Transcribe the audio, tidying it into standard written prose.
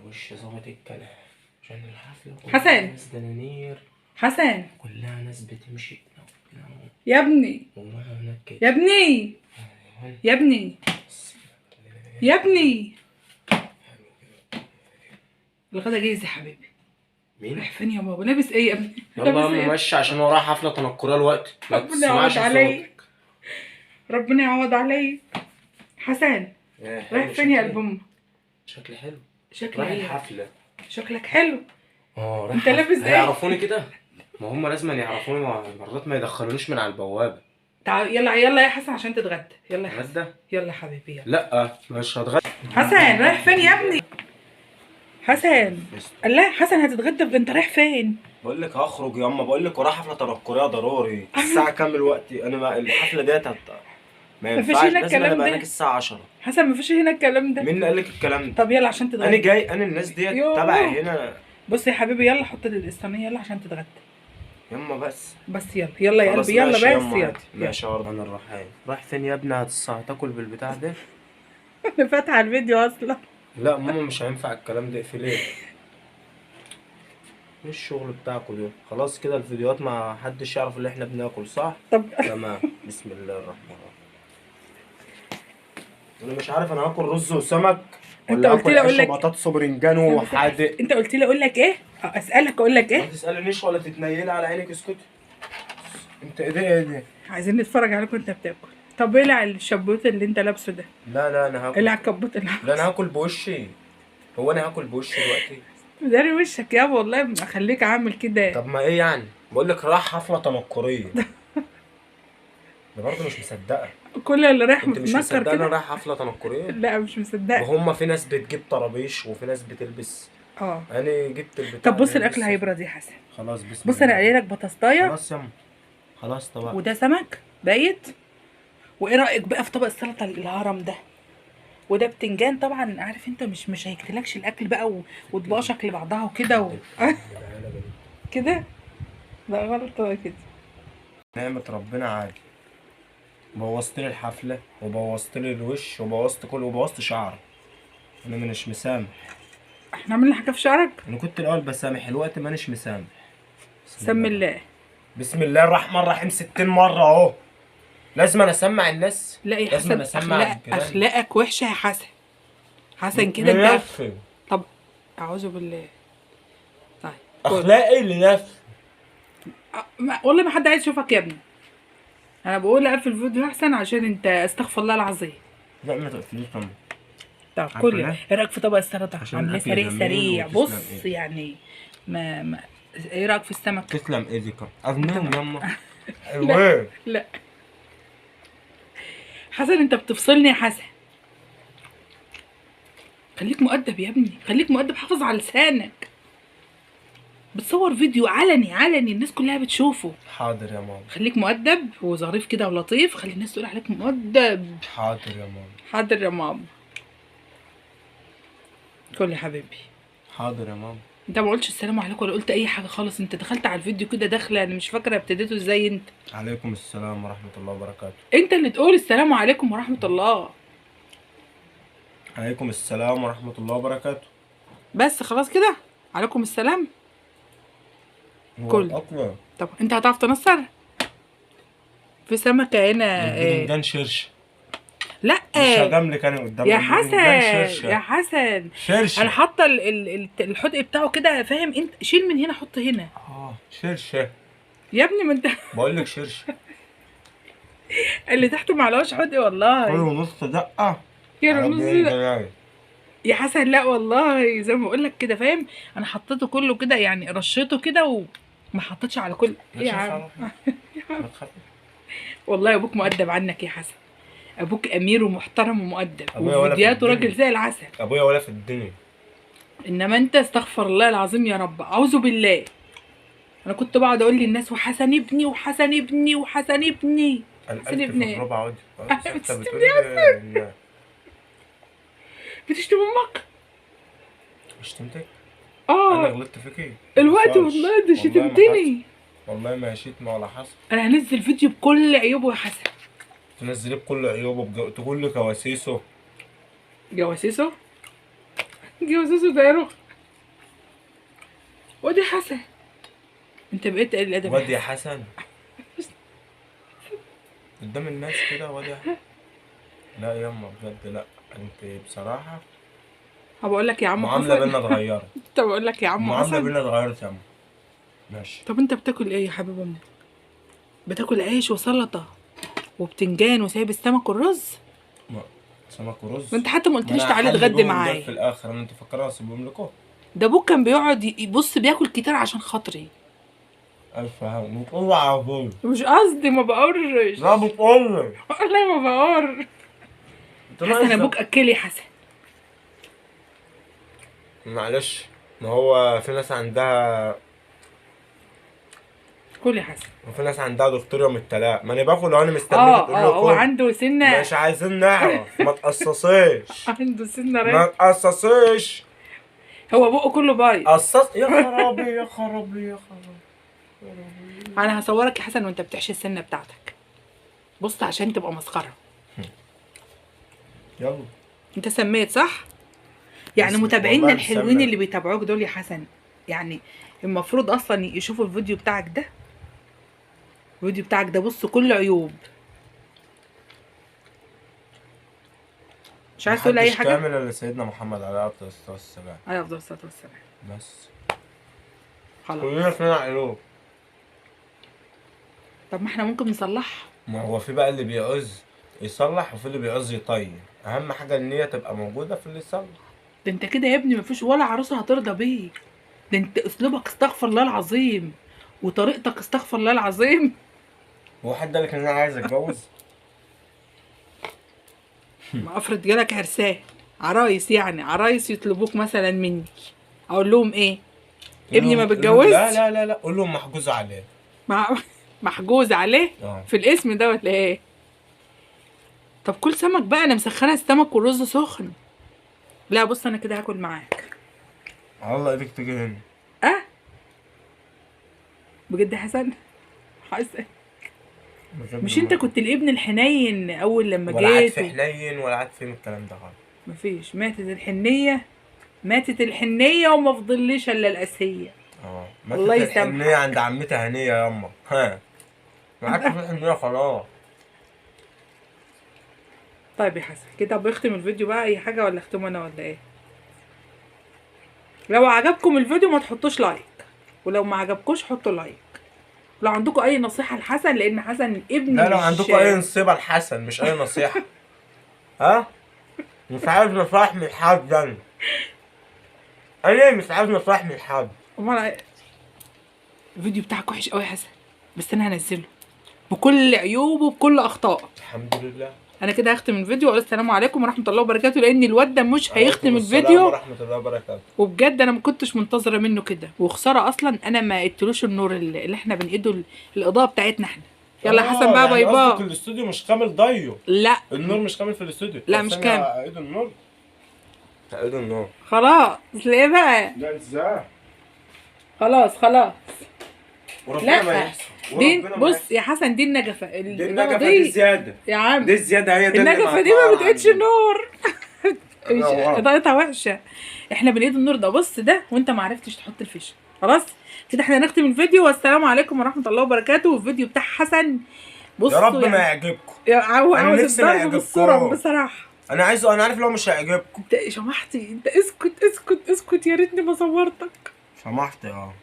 الوش ظبط الكلام عشان الحفلة حسن. كلها ناس دنانير، حسن كلها ناس بتمشي يا ابني وما هناك كده. يا ابني يا ابني يا ابني، الغدا جاهز يا حبيبي. مين؟ رايح فين يا بابا؟ لابس ايه يا ابني؟ يلا يا لابس عم ايه؟ مشي عشان ورايا حفلة تنكرية الوقت، ما ربنا تسمعش يعوض عليا، صوتك. ربنا يعوض عليا. حسن رايح فين يا قلب امك؟ شكلي حلو. شكلك رايح ايه؟ الحفلة. شكلك حلو. رايح انت لابس ايه؟ هيعرفوني كده؟ ما هم لازم يعرفوني، مرات ما يدخلونيش من على البوابة. تعال يلا يلا يا حسن عشان تتغدى. يلا يا حسن. غدا؟ يلا يا حبيبي يلا. لا مش هتغدى. حسن رايح فين يا ابني؟ حسن الله، حسن هتتغدى انت رايح فين؟ بقول لك هخرج ياما، بقول لك ورايا حفله تنكريه ضروري. الساعه كام دلوقتي؟ انا ما الحفله ديت ما مفيش ينفعش، هنا لازم الكلام ابقى ده. هناك الساعه 10. حسن مفيش هنا الكلام ده. مين اللي قال لك الكلام ده؟ طب يلا عشان تتغدى. انا جاي، انا الناس ديت يوه. تبعي هنا. بص يا حبيبي يلا حط الصينيه يلا عشان تتغدى. ياما بس يلا يلا يا قلبي يلا بس يلا يلا. ماشي يا رب. انا رايح فين يا ابني؟ هتاكل بالبتاع ده؟ انا فاتحه الفيديو اصلا. لا ماما مش هينفع الكلام ده، اقفليه. ايه الشغل بتاعكم ده؟ خلاص كده الفيديوهات ما حدش يعرف اللي احنا بناكل، صح؟ طب تمام. بسم الله الرحمن الرحيم. انا مش عارف انا هاكل رز وسمك انت ولا قلت لي اقول لك بطاطس وبرنجان وحادق. انت قلت لي اقول لك ايه؟ اسالك اقول لك ما ايه؟ تسالنيش ولا تتنيلي على عينك، اسكتي. انت ايه ده؟ عايزين نتفرج عليك وانت بتاكل. طب اقلع الشبوت اللي انت لابسه ده. لا انا هاكل. اقلع الكبوت اللي لا انا هاكل بوشي. هو انا هاكل بوشي دلوقتي؟ داري وشك يابا والله اخليك عامل كده. طب ما ايه يعني؟ بقول لك رايح حفله تنكريه. انا برضه مش مصدقه. كل اللي رايح انت مش متنكر مصدقه انا كده. رايح حفله تنكريه؟ لا مش مصدقه. وهم في ناس بتجيب طرابيش وفي ناس بتلبس. انا جبت البتاع. طب بص الاكل هيبرد يا حسن. خلاص بسم بص الله. انا قايله لك بطاطايه. خلاص يما. خلاص طبعا. وده سمك بايت. وايه رايك بقى في طبق السلطه الهرم ده؟ وده بتنجان طبعا. عارف انت مش هيكتلكش الاكل بقى وطباق شكل بعضها وكده كده. لا غلط كده. نعمة ربنا عادي. بوظت لي الحفلة وبوظت لي الوش وبوظت كله وبوظت شعري. انا مش مسامح. احنا عملنا حاجه في شعرك؟ انا كنت الاول بسامح، الوقت مانيش مسامح. سمي الله. بسم الله الرحمن الرحيم 60 مرة اهو. لازم انا اسمع الناس. لا يا لازم حسن اسمع اخلاقك وحشه يا حسن. حسن كده انت. طب اعوذ بالله. طيب اخلاقي اللي نفسي. والله ما حد عايز يشوفك يا ابني. انا بقول اقفل الفيديو احسن عشان انت استغفر الله العظيم. لا ما تقفليش طبعا. طب كل ايه رايك في طبق السلطه؟ عاملاه سريع سريع. بص إيه؟ يعني ما ايه رايك في السمك؟ تسلم ايدك. اغنيهم يما. لا حسن انت بتفصلني يا حسن. خليك مؤدب يا ابني، خليك مؤدب، حافظ على لسانك. بتصور فيديو علني الناس كلها بتشوفه. حاضر يا ماما. خليك مؤدب وظريف كده ولطيف، خلي الناس تقول عليك مؤدب. حاضر يا ماما. حاضر يا ماما. كل يا حبيبي. حاضر يا ماما. انت ما قلتش السلام عليكم ولا قلت اي حاجه خالص. انت دخلت على الفيديو كده داخله، انا مش فاكره ابتديته ازاي. انت عليكم السلام ورحمه الله وبركاته. انت اللي تقول السلام عليكم ورحمه الله. عليكم السلام ورحمه الله وبركاته. بس خلاص كده. عليكم السلام. كل أكبر. طب انت هتعرف تنصر؟ في سمكه هنا. البرنجان شرش. لا مش هجاملك انا قدام يا حسن. يا حسن شرشه. انا حاطه الحدق بتاعه كده فاهم انت. شيل من هنا حط هنا. شرشه يا ابني ما انت بقول لك شرشه. اللي تحته معلهوش حدق والله. كله نص دقه. كيلو نص دقه يا حسن. لا والله زي ما بقول لك كده فاهم. انا حطيته كله كده يعني رشيته كده وما حطيتش على كل. ايه يا عم والله ابوك مؤدب عنك يا حسن. ابوك امير ومحترم ومؤدب وفيديوهاته راجل زي العسل. ابويا ولا في الدنيا. انما انت استغفر الله العظيم يا رب اعوذ بالله. انا كنت بقعد اقول للناس وحسن ابني وحسن ابني وحسن ابني. حسن ابني في الربع عادي. بتشتم امك؟ شتمتك؟ انا غلطت فيكي الوقت والله ده شتمتني. والله ما شتم ولا حصل. انا هنزل فيديو بكل عيوبه يا حسن. تنزليه بكل عيوبه تقول لي كواسيسه. جواسيسه؟ جوزوسو دايرو. ودي حسن، انت بقيت قليل الادب. واد يا حسن قدام الناس كده، واد يا حسن. لا يما بجد لا، انت بصراحة هبقول لك يا عم المعاملة حسن. بينا اتغيرت. طب اقول لك يا عم المعاملة حسن. بينا اتغيرت يا عم. ماشي. طب انت بتاكل ايه يا حبيب امي؟ بتاكل عيش وسلطه وبتنجان وسايب السمك والرز؟ ما- سمك ورز. ما انت حتى ما ما قلتليش أنا تعالى هحل اتغدى بيهم دول معايا. في الاخر، انا انت فاكرها اسيبهم لكم؟ ده ابوك كان بيقعد يبص بياكل كتير عشان خاطري. الف هم بتقول على طول. مش قصدي، ما بقرش. لا بتقول والله ما بقر. حسن ابوك اكلي حسن. معلش، ما هو في ناس عندها، كل يا حسن. وفي ناس عندها دكتور يوم التلات، ما انا باكل لو انا مستنيك تقول لي هو كل. عنده سنه. مش عايزين نعرف، ما تقصصيش. عنده سنه ما رايق. تقصصيش. هو بقه كله بايظ. قصص يا خرابي يا خرابي يا خرابي. انا هصورك يا حسن وانت بتحشي السنه بتاعتك. بص عشان تبقى مسخره. يلا. انت سميت صح؟ يعني بس متابعينا والله الحلوين مسمى. اللي بيتابعوك دول يا حسن، يعني المفروض اصلا يشوفوا الفيديو بتاعك ده. الفيديو بتاعك ده بص كله عيوب. مش عايز تقول اي محدش حاجه؟ كامل الا سيدنا محمد عليه الصلاه والسلام. عليه افضل الصلاه والسلام. بس خلاص. كلنا فينا عيوب. طب ما احنا ممكن نصلحها. ما هو في بقى اللي بيعوز يصلح، وفي اللي بيعوز يطير. اهم حاجه النيه تبقى موجوده في اللي يصلح. ده انت كده يا ابني مفيش ولا عروسه هترضى بيك. ده انت اسلوبك استغفر الله العظيم، وطريقتك استغفر الله العظيم. هو حد قالك ان انا عايز اتجوز؟ ما افرض جالك عرسان، عرايس يعني، عرايس يطلبوك مثلا مني، اقول لهم ايه؟ ابني ما بتجوزش؟ لا لا لا لا، قول لهم محجوز عليه. محجوز عليه اه. في الاسم ده ولا ايه؟ طب كل سمك بقى، انا مسخنه السمك والرز سخن. لا بص انا كده هاكل معاك. على الله ايدك تيجي هنا. اه بجد يا حسن؟ حسن مش انت كنت الابن الحنين اول لما ولا عاد جيت في حنين ولا عاد فين الكلام ده خالص. مفيش، ماتت الحنيه. ماتت الحنيه وما فضليش الا الاسيه. اه. الله ماتت يسامحك. الحنيه عند عمتها هنيه ياما. ها ما عادش في حنيه خلاص. طيب يا حسن كده بيختم الفيديو بقى، اي حاجه ولا اختمه انا ولا ايه؟ لو عجبكم الفيديو ما تحطوش لايك، ولو ما عجبكوش حطوا لايك. لو عندكم اي نصيحه لحسن، لان حسن ابني لا لو مش... عندكم اي نصيبه لحسن، مش اي نصيحه. ها مش عايز نصايح من حد. انا مش عايز نصايح من حد. امال الفيديو بتاعك وحش قوي يا حسن، بس انا هنزله بكل عيوبه وبكل اخطائه. الحمد لله. انا كده هختم الفيديو واقول السلام عليكم ورحمه الله وبركاته، لان الواد ده مش هيختم عليكم السلام الفيديو. ورحمه الله وبركاته. وبجد انا ما كنتش منتظره منه كده، وخساره اصلا انا ما قلتلوش النور اللي احنا بنقيده، الاضاءه بتاعتنا احنا. يلا يا حسن بقى، باي يعني قصدك باي. الاستوديو مش كامل ضيه؟ لا النور مش كامل في الاستوديو؟ لا، طب مش ثانية كامل. اعيد النور. اعيد النور. خلاص ليه بقى؟ لا ازاي؟ خلاص خلاص. وربنا ما لا يحصل. دي وربنا ما بص يحصل. يا حسن، دي النجفه دي الإضاءة النجفه دي زياده. يا عم دي الزياده هي دي اللي النجفه دي ما مقطعة بتقيدش عندي. نور. أنا اضاءتها وحشه. احنا بنقيد النور ده، بص ده، وانت ما عرفتش تحط الفيشه. خلاص كده احنا هنختم الفيديو، والسلام عليكم ورحمه الله وبركاته. والفيديو بتاع حسن بصوا يا رب ما يعني يعجبكم. هو أنا عاوز نفسي ما الضرب يعجبكم. بالصورة بصراحه. انا عايزه، انا عارف لو مش هيعجبكم. انت شمحتي، انت اسكت اسكت اسكت، يا ريتني ما صورتك. سمحت اه.